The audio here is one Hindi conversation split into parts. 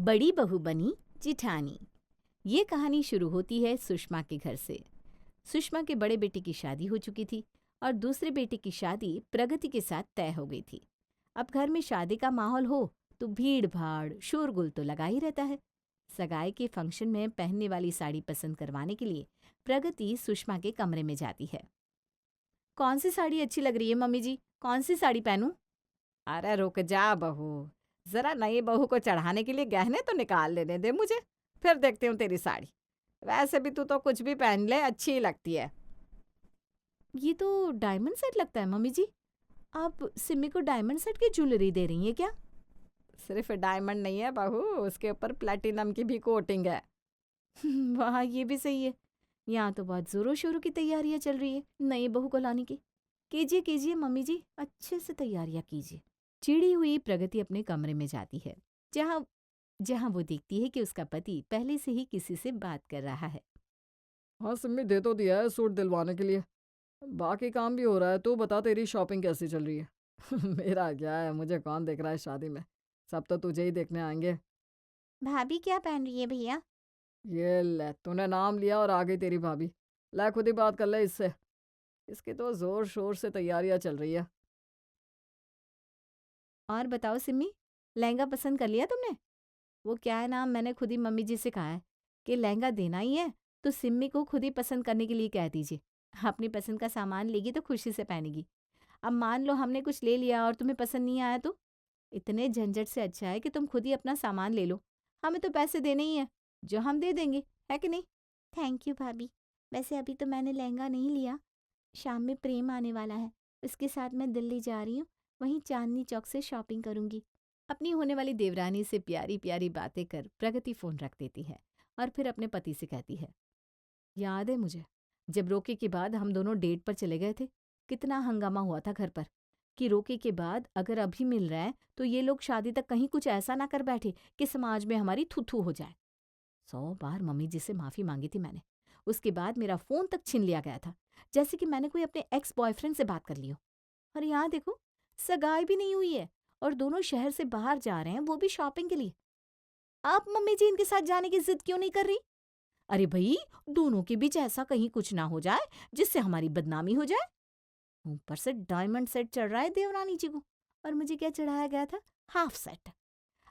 बड़ी बहू बनी जिठानी। ये कहानी शुरू होती है सुषमा के घर से। सुषमा के बड़े बेटे की शादी हो चुकी थी और दूसरे बेटे की शादी प्रगति के साथ तय हो गई थी। अब घर में शादी का माहौल हो तो भीड़ भाड़ शोरगुल तो लगा ही रहता है। सगाई के फंक्शन में पहनने वाली साड़ी पसंद करवाने के लिए प्रगति सुषमा के कमरे में जाती है। कौन सी साड़ी अच्छी लग रही है मम्मी जी? कौन सी साड़ी पहनूं? अरे रुक जा बहू, जरा नई बहू को चढ़ाने के लिए गहने तो निकाल लेने दे मुझे, फिर देखती हूँ तेरी साड़ी। वैसे भी तू तो कुछ भी पहन ले अच्छी ही लगती है। ये तो डायमंड सेट लगता है मम्मी जी। आप सिमी को डायमंड सेट की ज्वेलरी दे रही हैं क्या? सिर्फ डायमंड नहीं है बहू, उसके ऊपर प्लेटिनम की भी कोटिंग है। वाह, ये भी सही है। यहाँ तो बहुत जोरों शोरों की तैयारियां चल रही है नई बहू को लाने की। कीजिए कीजिए मम्मी जी, अच्छे से तैयारियां कीजिए। चिड़ी हुई प्रगति अपने कमरे में जाती है, जहाँ जहाँ वो देखती है कि उसका पति पहले से ही किसी से बात कर रहा है। हाँ सिम्मी, दे तो दिया है सूट दिलवाने के लिए। बाकी काम भी हो रहा है। तू बता, तेरी शॉपिंग कैसी चल रही है? मेरा क्या है, मुझे कौन देख रहा है शादी में? सब तो तुझे ही देखने आएंगे। भाभी क्या पहन रही है भैया? ये ले, तूने नाम लिया और आ गई तेरी भाभी। ला खुद ही बात कर ले इससे। इसकी तो जोर शोर से तैयारियां चल रही है। और बताओ सिम्मी, लहंगा पसंद कर लिया तुमने? वो क्या है ना, मैंने खुद ही मम्मी जी से कहा है कि लहंगा देना ही है तो सिम्मी को खुद ही पसंद करने के लिए कह दीजिए। अपनी पसंद का सामान लेगी तो खुशी से पहनेगी। अब मान लो हमने कुछ ले लिया और तुम्हें पसंद नहीं आया तो? इतने झंझट से अच्छा है कि तुम खुद ही अपना सामान ले लो। हमें तो पैसे देने ही हैं, जो हम दे देंगे, है कि नहीं? थैंक यू भाभी। वैसे अभी तो मैंने लहंगा नहीं लिया। शाम में प्रेम आने वाला है, उसके साथ मैं दिल्ली जा रही हूँ। वहीं चांदनी चौक से शॉपिंग करूंगी। अपनी होने वाली देवरानी से प्यारी प्यारी बातें कर प्रगति फोन रख देती है और फिर अपने पति से कहती है, याद है मुझे, जब रोके के बाद हम दोनों डेट पर चले गए थे, कितना हंगामा हुआ था घर पर कि रोके के बाद अगर अभी मिल रहा है तो ये लोग शादी तक कहीं कुछ ऐसा ना कर बैठे कि समाज में हमारी थू हो जाए। 100 बार मम्मी जी से माफी मांगी थी मैंने। उसके बाद मेरा फोन तक छीन लिया गया था, जैसे कि मैंने कोई अपने एक्स बॉयफ्रेंड से बात कर ली हो। और यहाँ देखो, सगाई भी नहीं हुई है और दोनों शहर से बाहर जा रहे हैं, वो भी शॉपिंग के लिए। आप मम्मी जी इनके साथ जाने की जिद क्यों नहीं कर रही? अरे भाई, दोनों के बीच ऐसा कहीं कुछ ना हो जाए जिससे हमारी बदनामी हो जाए। ऊपर से डायमंड सेट चढ़ रहा है देवरानी जी को, और मुझे क्या चढ़ाया गया था? Half set.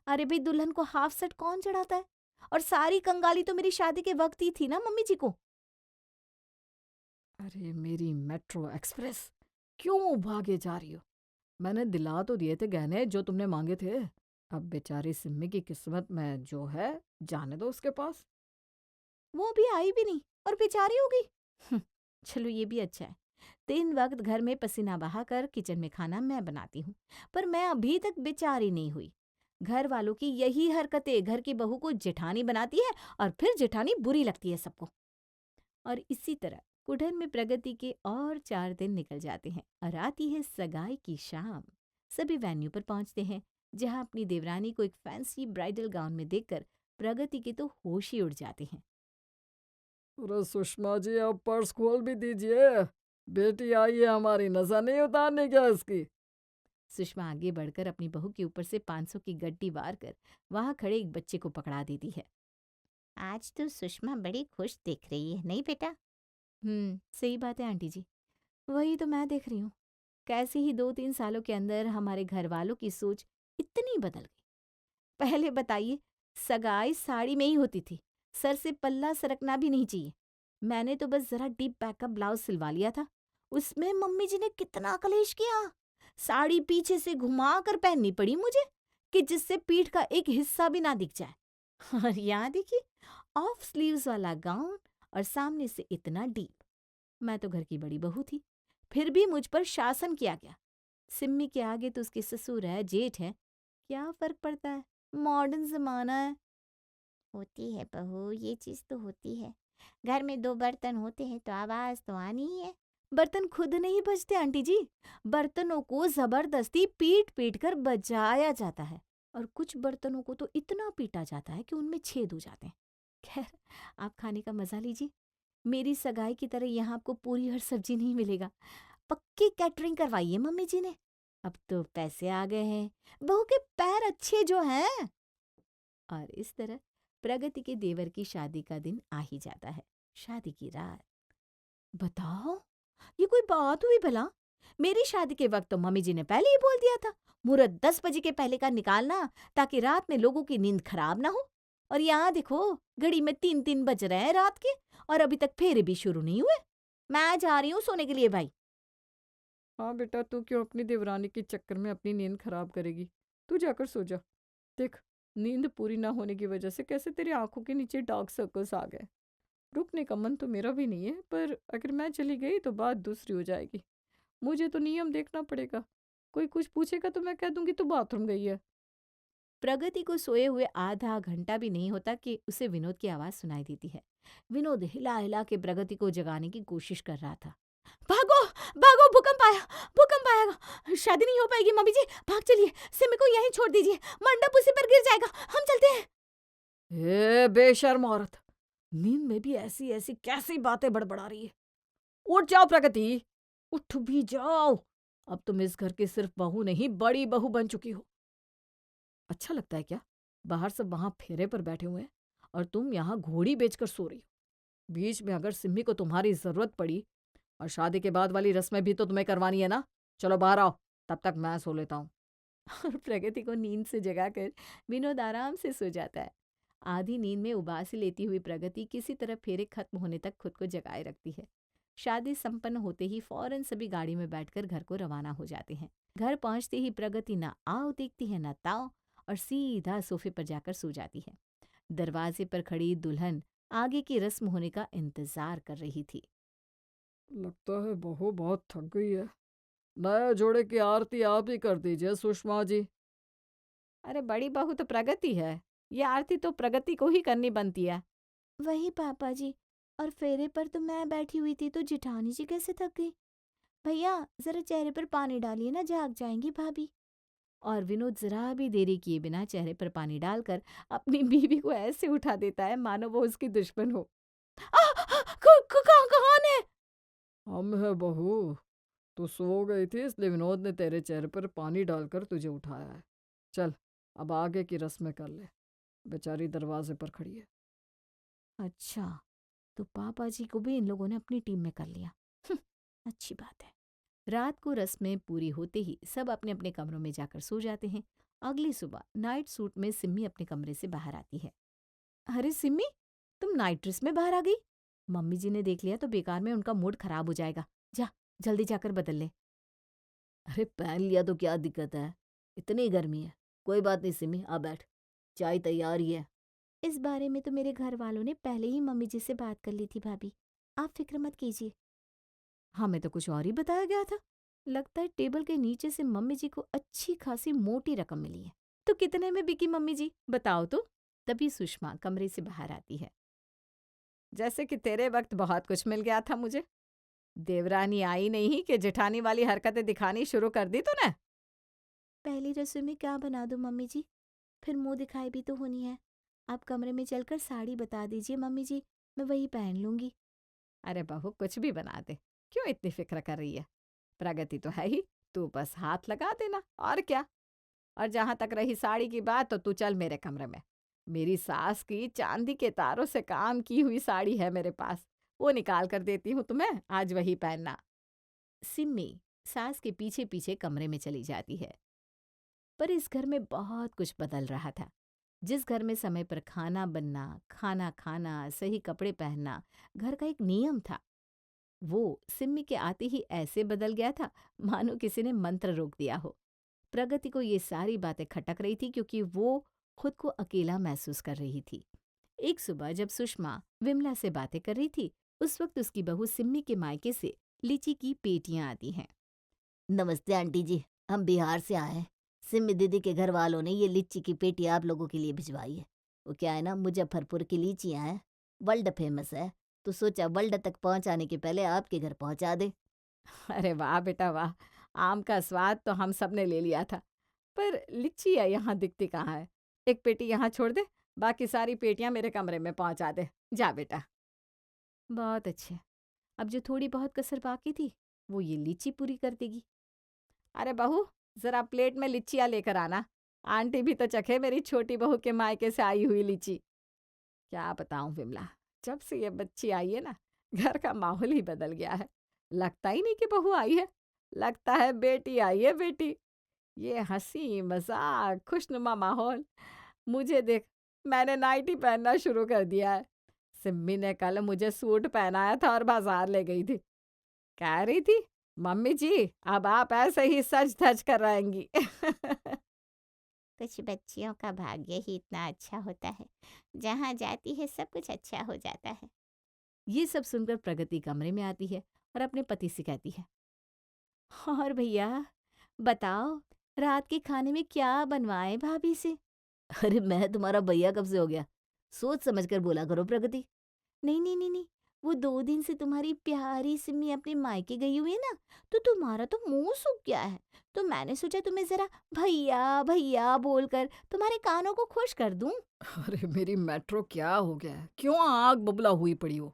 अरे भाई, दुल्हन को हाफ सेट कौन चढ़ाता है? और सारी कंगाली तो मेरी शादी के वक्त ही थी ना मम्मी जी को। अरे मेरी मेट्रो एक्सप्रेस, क्यों भागे जा रही हो? मैंने दिला तो दिए थे गहने जो तुमने मांगे थे। अब बेचारी सिम्मी की किस्मत में जो है, जाने दो उसके पास। वो भी आई भी नहीं और बेचारी हो गई। चलो, ये भी अच्छा है। 3 वक्त घर में पसीना बहाकर किचन में खाना मैं बनाती हूँ, पर मैं अभी तक बेचारी नहीं हुई। घर वालों की यही हरकतें घर की बहू को जेठानी बनाती है और फिर जेठानी बुरी लगती है सबको। और इसी तरह कुढ़न में प्रगति के और 4 दिन निकल जाते हैं और आती है सगाई की शाम। सभी वेन्यू पर पहुंचते हैं, जहां अपनी देवरानी को एक फैंसी ब्राइडल गाउन में देखकर प्रगति के तो होश ही उड़ जाते हैं। अरे सुषमा जी, अब पर्स खोल भी दीजिए। बेटी आई है हमारी, नजर नहीं उतारने क्या इसकी? सुषमा आगे बढ़कर अपनी बहू के ऊपर से 500 की गड्डी वार कर वहां खड़े एक बच्चे को पकड़ा देती है। आज तो सुषमा बड़ी खुश दिख रही है, नहीं बेटा? सही बात है आंटी जी। वही तो मैं देख रही हूँ। कैसे ही 2-3 सालों के अंदर हमारे घर वालों की सोच इतनी बदल गई। पहले बताइए, सगाई साड़ी में ही होती थी, सर से पल्ला सरकना भी नहीं चाहिए। मैंने तो बस जरा डीप बैक का ब्लाउज सिलवा लिया था, उसमें मम्मी जी ने कितना कलेश किया। साड़ी पीछे से घुमा कर पहननी पड़ी मुझे कि जिससे पीठ का एक हिस्सा भी ना दिख जाए। और यहाँ देखिए, ऑफ स्लीव्स वाला गाउन और सामने से इतना डीप। मैं तो घर की बड़ी बहू थी, फिर भी मुझ पर शासन किया गया। सिम्मी के आगे तो उसके ससुर है, जेठ है, क्या फर्क पड़ता है? मॉडर्न जमाना है। होती है बहू, ये चीज तो होती है। घर में 2 बर्तन होते हैं तो आवाज तो आनी ही है। बर्तन खुद नहीं बजते आंटी जी, बर्तनों को जबरदस्ती पीट पीट कर बजाया जाता है। और कुछ बर्तनों को तो इतना पीटा जाता है कि उनमें छेद हो जाते हैं। खैर, आप खाने का मजा लीजिए। मेरी सगाई की तरह यहाँ आपको पूरी हर सब्जी नहीं मिलेगा। पक्की कैटरिंग करवाई है मम्मी जी ने। अब तो पैसे आ गए हैं, बहू के पैर अच्छे जो हैं। और इस तरह प्रगति के देवर की शादी का दिन आ ही जाता है। शादी की रात। बताओ, ये कोई बात हुई भला? मेरी शादी के वक्त तो मम्मी जी ने पहले ही बोल दिया था, मुहूर्त 10 बजे के पहले का निकालना, ताकि रात में लोगों की नींद खराब ना हो। और यहाँ देखो, घड़ी में 3-3 बज रहे हैं रात के, और अभी तक फेरे भी शुरू नहीं हुए। मैं जा रही हूँ सोने के लिए भाई। हाँ बेटा, तू क्यों अपनी देवरानी के चक्कर में अपनी नींद खराब करेगी? तू जाकर सो जा। देख, नींद पूरी ना होने की वजह से कैसे तेरी आंखों के नीचे डार्क सर्कल्स आ गए। रुकने का मन तो मेरा भी नहीं है, पर अगर मैं चली गई तो बात दूसरी हो जाएगी। मुझे तो नियम देखना पड़ेगा। कोई कुछ पूछेगा तो मैं कह दूंगी तू बाथरूम गई है। प्रगति को सोए हुए आधा घंटा भी नहीं होता कि उसे विनोद की आवाज सुनाई देती है। विनोद हिला हिला के प्रगति को जगाने की कोशिश कर रहा था। भागो, भागो, भूकंप आया, भूकंप आएगा, शादी नहीं हो पाएगी मम्मी जी, भाग चलिए, सिमी को यहीं छोड़ दीजिए, मंडप उसी पर गिर जाएगा, हम चलते हैं। हे बेशर्म औरत, नींद में भी ऐसी ऐसी कैसी बातें बड़बड़ा रही है। उठ जाओ प्रगति, उठ भी जाओ। अब तुम इस घर की सिर्फ बहू नहीं, बड़ी बहू बन चुकी हो। अच्छा लगता है क्या? बाहर सब वहां फेरे पर बैठे हुए हैं और तुम यहाँ घोड़ी बेचकर सो रही हो। बीच में अगर सिम्मी को तुम्हारी जरूरत पड़ी, और शादी के बाद वाली रस्में भी तो तुम्हें करवानी है ना। चलो बाहर आओ, तब तक मैं सो लेता हूँ। और प्रगति को नींद से जगाकर विनोद आराम से सो जाता है। आधी नींद में उबासी लेती हुई प्रगति किसी तरह फेरे खत्म होने तक खुद को जगाए रखती है। शादी संपन्न होते ही फौरन सभी गाड़ी में बैठकर घर को रवाना हो जाते हैं। घर पहुंचते ही प्रगति ना आओ देखती है ना ताओ, और सीधा सोफे पर जाकर सो जाती है। दरवाजे पर खड़ी दुल्हन आगे की रस्म होने का इंतजार कर रही थी। लगता है बहू बहुत थक गई है। नए जोड़े की आरती आप ही कर दीजिए सुषमा जी। अरे बड़ी बहू तो प्रगति है, ये आरती तो प्रगति को ही करनी बनती है। वही पापा जी, और फेरे पर तो मैं बैठी हुई थी, तो जिठानी जी कैसे थक गई? भैया जरा चेहरे पर पानी डालिए ना, जाग जाएंगी भाभी। और विनोद जरा भी देरी किए बिना चेहरे पर पानी डालकर अपनी बीवी को ऐसे उठा देता है मानो वो उसकी दुश्मन हो। कौन है? हम है बहू, तू सो गई थी इसलिए विनोद ने तेरे चेहरे पर पानी डालकर तुझे उठाया है। चल, अब आगे की रस्में कर ले। बेचारी दरवाजे पर खड़ी है। अच्छा, तो पापा जी को भी इन लोगों ने अपनी टीम में कर लिया। अच्छी बात है। रात को रस्में पूरी होते ही सब अपने अपने कमरों में जाकर सो जाते हैं। अगली सुबह नाइट सूट में सिम्मी अपने कमरे से बाहर आती है। अरे सिम्मी, तुम नाइट ड्रेस में बाहर आ गई? मम्मी जी ने देख लिया तो बेकार में उनका मूड खराब हो जाएगा। जा, जल्दी जाकर बदल ले। अरे पहन लिया तो क्या दिक्कत है, इतनी गर्मी है। कोई बात नहीं सिमी, आ बैठ, चाय तैयार ही है। इस बारे में तो मेरे घर वालों ने पहले ही मम्मी जी से बात कर ली थी भाभी, आप फिक्र मत कीजिए। हमें तो कुछ और ही बताया गया था। लगता है टेबल के नीचे से मम्मी जी को अच्छी खासी मोटी रकम मिली है। तो कितने में बिकी मम्मी जी, बताओ तो। तभी सुषमा कमरे से बाहर आती है। जैसे कि तेरे वक्त बहुत कुछ मिल गया था मुझे। देवरानी आई नहीं कि जेठानी वाली हरकतें दिखानी शुरू कर दी तूने। पहली रसोई में क्या बना दूं मम्मी जी, फिर मुंह दिखाई भी तो होनी है। आप कमरे में चलकर साड़ी बता दीजिए मम्मी जी, मैं वही पहन लूंगी। अरे बहू कुछ भी बना दे, क्यों इतनी फिक्र कर रही है? प्रगति तो है ही, तू बस हाथ लगा देना और क्या। और जहां तक रही साड़ी की बात, तो तू चल मेरे कमरे में। मेरी सास की चांदी के तारों से काम की हुई साड़ी है मेरे पास, वो निकाल कर देती हूँ तुम्हें, आज वही पहनना। सिम्मी सास के पीछे पीछे कमरे में चली जाती है। पर इस घर में बहुत कुछ बदल रहा था। जिस घर में समय पर खाना बनना, खाना खाना, सही कपड़े पहनना घर का एक नियम था, वो सिम्मी के आते ही ऐसे बदल गया था मानो किसी ने मंत्र रोक दिया हो। प्रगति को ये सारी बातें खटक रही थी क्योंकि वो खुद को अकेला महसूस कर रही थी। एक सुबह जब सुषमा विमला से बातें कर रही थी, उस वक्त उसकी बहू सिम्मी के मायके से लीची की पेटियां आती हैं। नमस्ते आंटी जी, हम बिहार से आए हैं। सिम्मी दीदी के घर वालों ने ये लीची की पेटी आप लोगों के लिए भिजवाई है। वो क्या है ना, मुजफ्फरपुर की लीचियाँ हैं, वर्ल्ड फेमस है, तो सोचा वर्ल्ड तक पहुंचाने के पहले आपके घर पहुंचा दे। अरे वाह बेटा वाह, आम का स्वाद तो हम सब ने ले लिया था, पर लिच्ची है यहाँ दिखती कहाँ है। एक पेटी यहाँ छोड़ दे, बाकी सारी पेटियां मेरे कमरे में पहुंचा दे। जा बेटा। बहुत अच्छे। अब जो थोड़ी बहुत कसर बाकी थी वो ये लीची पूरी कर देगी। अरे बहू, जरा प्लेट में लिच्चियाँ लेकर आना, आंटी भी तो चखे मेरी छोटी बहू के मायके से आई हुई लीची। क्या बताऊं विमला, जब से ये बच्ची आई है ना, घर का माहौल ही बदल गया है। लगता ही नहीं कि बहू आई है, लगता है बेटी आई है बेटी। ये हंसी मजाक खुशनुमा माहौल, मुझे देख मैंने नाइटी पहनना शुरू कर दिया है। सिम्मी ने कल मुझे सूट पहनाया था और बाजार ले गई थी। कह रही थी, मम्मी जी अब आप ऐसे ही सज धज कर रहेंगी। कुछ बच्चियों का भाग्य ही इतना अच्छा होता है, जहाँ जाती है सब कुछ अच्छा हो जाता है। ये सब सुनकर प्रगति कमरे में आती है और अपने पति से कहती है, और भैया बताओ रात के खाने में क्या बनवाए भाभी से? अरे मैं तुम्हारा भैया कब से हो गया? सोच समझ कर बोला करो प्रगति। नहीं नहीं नहीं नहीं, वो 2 दिन से तुम्हारी प्यारी सिम्मी अपने मायके गई हुई है ना, तो तुम्हारा तो मुंह सूख गया है। तो मैंने सोचा तुम्हें जरा भैया भैया बोलकर तुम्हारे कानों को खुश कर दूं। अरे मेरी मेट्रो क्या हो गया है? क्यों आग बबूला हुई पड़ी हो?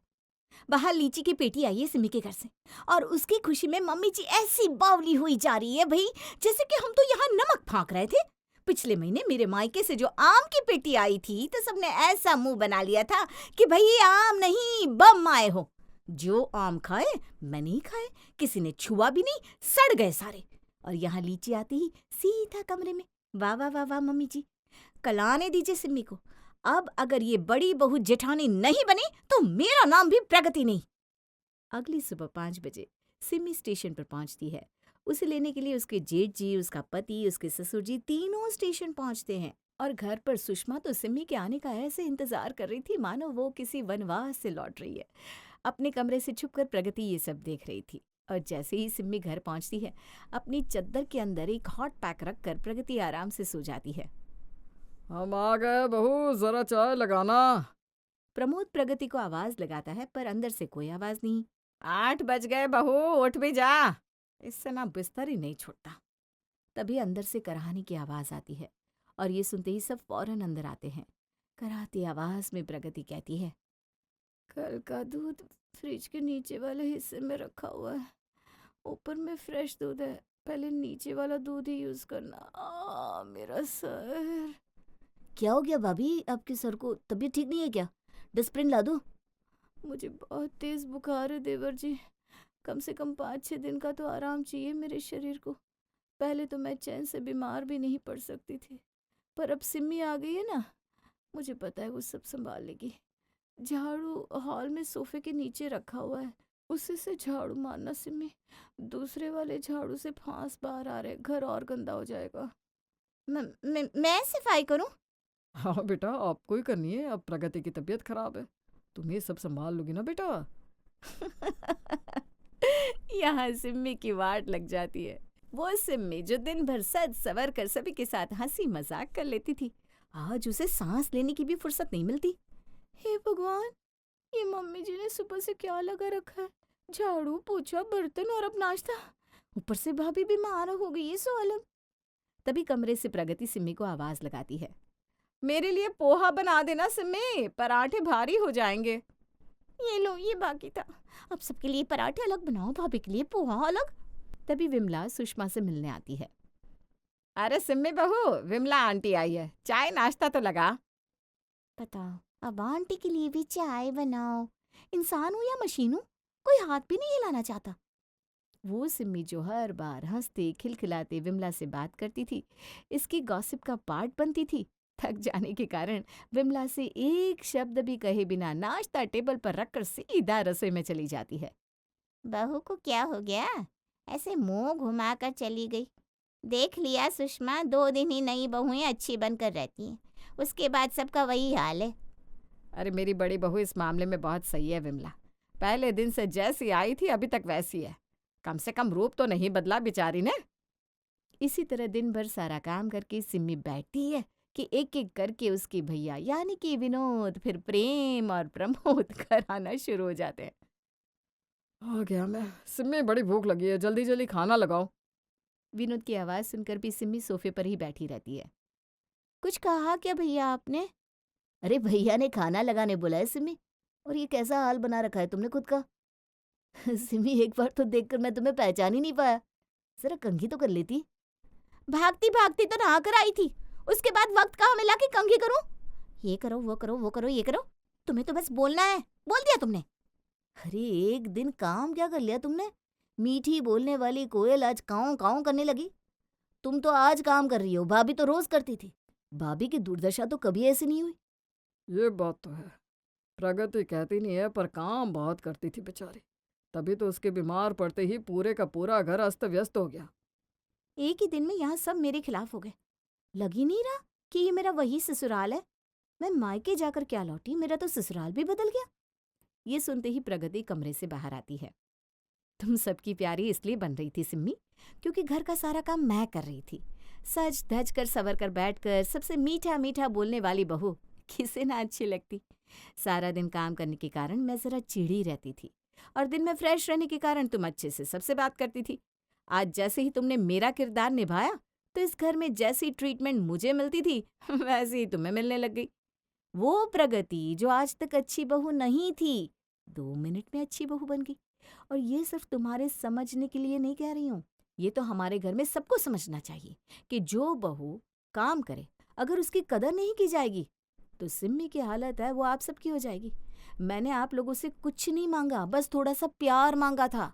बाहर लीची की पेटी आई है सिमी के घर से, और उसकी खुशी में मम्मी जी ऐसी बावली हुई जा रही है भाई, जैसे कि हम तो यहाँ नमक फाँक रहे थे। पिछले महीने मेरे मायके से जो आम की पेटी आई थी तो सबने ऐसा मुंह बना लिया था कि भाई ये आम नहीं बम आए हो। जो आम खाए मैंने ही खाए, किसी ने छुआ भी नहीं, सड़ गए सारे। और यहाँ लीची आती ही सीधा कमरे में। वाह वाह वाह वाह मम्मी जी, कल आने दीजिए सिम्मी को। अब अगर ये बड़ी बहू जेठानी नहीं बनी तो मेरा नाम भी प्रगति नहीं। अगली सुबह 5 बजे सिम्मी स्टेशन पर पहुंचती है। उसे लेने के लिए उसके जेठ जी, उसका पति, उसके ससुर जी तीनों स्टेशन पहुंचते हैं। और घर पर सुषमा तो सिम्मी के आने का ऐसे इंतजार कर रही थी मानो वो किसी वनवास से लौट रही है। अपने कमरे से छुपकर प्रगति ये सब देख रही थी। और जैसे ही सिम्मी घर पहुंचती है, अपनी चद्दर के अंदर एक हॉट पैक रखकर प्रगति आराम से सो जाती है। हम आ गए बहू, जरा चाय लगाना। प्रमोद प्रगति को आवाज लगाता है पर अंदर से कोई आवाज नहीं। 8 बज गए बहू, उठ भी जा, इससे ना बिस्तर ही नहीं छूटता। तभी अंदर से कराहने की आवाज आती है और ये सुनते ही सब फौरन अंदर आते हैं। कराहती आवाज में प्रगति कहती है, कल का दूध फ्रिज के नीचे वाले हिस्से में रखा हुआ है, ऊपर में फ्रेश दूध है, पहले नीचे वाला दूध ही यूज करना। मेरा सर। क्या हो गया भाभी, आपके सर को तबीयत ठीक नहीं है क्या? डिस्प्रिन ला दो। मुझे बहुत तेज बुखार है देवर जी, कम से कम 5-6 दिन का तो आराम चाहिए मेरे शरीर को। पहले तो मैं चैन से बीमार भी नहीं पड़ सकती थी, पर अब सिम्मी आ गई है ना, मुझे पता है वो सब संभाल लेगी। झाड़ू हॉल में सोफे के नीचे रखा हुआ है, उसी से झाड़ू मारना सिम्मी। दूसरे वाले झाड़ू से फांस बाहर आ रहे, घर और गंदा हो जाएगा। मैं सफाई करूं? हाँ बेटा, आपको ही करनी है, अब प्रगति की तबीयत खराब है, तुम ये सब संभाल लोगी ना बेटा। यहाँ सिम्मी की वाट लग जाती है। वो सिम्मी जो दिन भर सज सवर कर सभी के साथ हंसी मजाक कर लेती थी, आज उसे सांस लेने की भी फुर्सत नहीं मिलती। हे भगवान, ये मम्मी जी ने सुबह से क्या लगा रखा है? झाड़ू पोछा बर्तन और अब नाश्ता, ऊपर से भाभी बीमार हो गई है सो अलग। तभी कमरे से प्रगति सिम्मी को आवाज लगाती है, मेरे लिए पोहा बना देना सिम्मी, पराठे भारी हो जाएंगे। ये लो, ये बाकी था, अब सबके लिए पराठे अलग बनाओ, भाभी के लिए पोहा अलग। तभी विमला सुषमा से मिलने आती है। अरे सिम्मी बहू, विमला आंटी आई है, चाय नाश्ता तो लगा। बताओ, अब आंटी के लिए भी चाय बनाओ। इंसान हूँ या मशीन हूँ, कोई हाथ भी नहीं हिलाना चाहता। वो सिम्मी जो हर बार हंसते खिलखिलाते विमला से बात करती थी, इसकी गॉसिप का पार्ट बनती थी, थक जाने के कारण विमला से एक शब्द भी कहे बिना नाश्ता टेबल पर रखकर सीधा रसोई में चली जाती है। बहू को क्या हो गया, ऐसे मुंह घुमा कर चली गई? देख लिया सुषमा, 2 दिन ही नई बहुएं अच्छी बनकर रहती हैं, उसके बाद सबका वही हाल है। अरे मेरी बड़ी बहू इस मामले में बहुत सही है विमला, पहले दिन से जैसी आई थी अभी तक वैसी है, कम से कम रूप तो नहीं बदला बेचारी ने। इसी तरह दिन भर सारा काम करके सिम्मी बैठती है कि एक एक करके उसके भैया यानी कि विनोद, फिर प्रेम और प्रमोद घर आना शुरू हो जाते हैं। आ गया मैं, सिम्मी बड़ी भूख लगी है, जल्दी जल्दी खाना लगाओ। विनोद की आवाज सुनकर भी सिम्मी सोफे पर ही बैठी रहती है। कुछ कहा क्या भैया आपने? अरे भैया ने खाना लगाने बोला है सिमी, और ये कैसा हाल बना रखा है तुमने खुद का। सिमी एक बार तो देखकर मैं तुम्हें पहचान ही नहीं पाया, जरा कंघी तो कर लेती। भागती भागती तो नहा कर आई थी, उसके बाद वक्त का हमें लाके कंघी करूं? ये करो, वो करो, वो करो, ये करो। तुम्हें तो बस बोलना है। बोल दिया तुमने। अरे एक दिन काम क्या कर लिया तुमने? मीठी बोलने वाली कोयल आज काऊ काऊ करने लगी। तुम तो आज काम कर रही हो, भाभी तो रोज करती थी। भाभी की दुर्दशा तो कभी ऐसी नहीं हुई। ये बात तो है, प्रगति कहती नहीं है पर काम बहुत करती थी बेचारी। तभी तो उसके बीमार पड़ते ही पूरे का पूरा घर अस्त व्यस्त हो गया। एक ही दिन में यहाँ सब मेरे खिलाफ हो गए। लग ही नहीं रहा कि ये मेरा वही ससुराल है। मैं मायके जाकर क्या लौटी, मेरा तो ससुराल भी बदल गया। ये सुनते ही प्रगति कमरे से बाहर आती है। तुम सबकी प्यारी इसलिए बन रही थी सिम्मी, क्योंकि घर का सारा काम मैं कर रही थी। सज धज कर सवर कर बैठ कर सबसे मीठा मीठा बोलने वाली बहू किसे ना अच्छी लगती। सारा दिन काम करने के कारण मैं जरा चिड़ी रहती थी और दिन में फ्रेश रहने के कारण तुम अच्छे से सबसे बात करती थी। आज जैसे ही तुमने मेरा किरदार निभाया तो इस घर में जैसी ट्रीटमेंट मुझे मिलती थी वैसे ही तुम्हें मिलने लग गई। वो प्रगति जो आज तक अच्छी बहू नहीं थी, 2 मिनट में अच्छी बहू बन गई। और ये सिर्फ तुम्हारे समझने के लिए नहीं कह रही हूँ, ये तो हमारे घर में सबको समझना चाहिए कि जो बहू काम करे अगर उसकी कदर नहीं की जाएगी तो सिम्मी की हालत है वो आप सबकी हो जाएगी। मैंने आप लोगों से कुछ नहीं मांगा, बस थोड़ा सा प्यार मांगा था।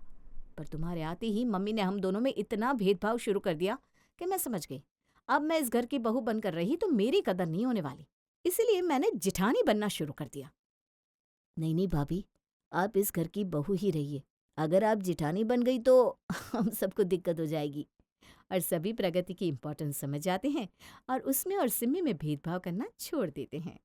पर तुम्हारे आते ही मम्मी ने हम दोनों में इतना भेदभाव शुरू कर दिया कि मैं समझ गई अब मैं इस घर की बहू बनकर रही तो मेरी कदर नहीं होने वाली। इसीलिए मैंने जिठानी बनना शुरू कर दिया। नहीं नहीं भाभी, आप इस घर की बहू ही रहिए। अगर आप जिठानी बन गई तो हम सबको दिक्कत हो जाएगी। और सभी प्रगति की इम्पोर्टेंस समझ जाते हैं और उसमें और सिम्मी में भेदभाव करना छोड़ देते हैं।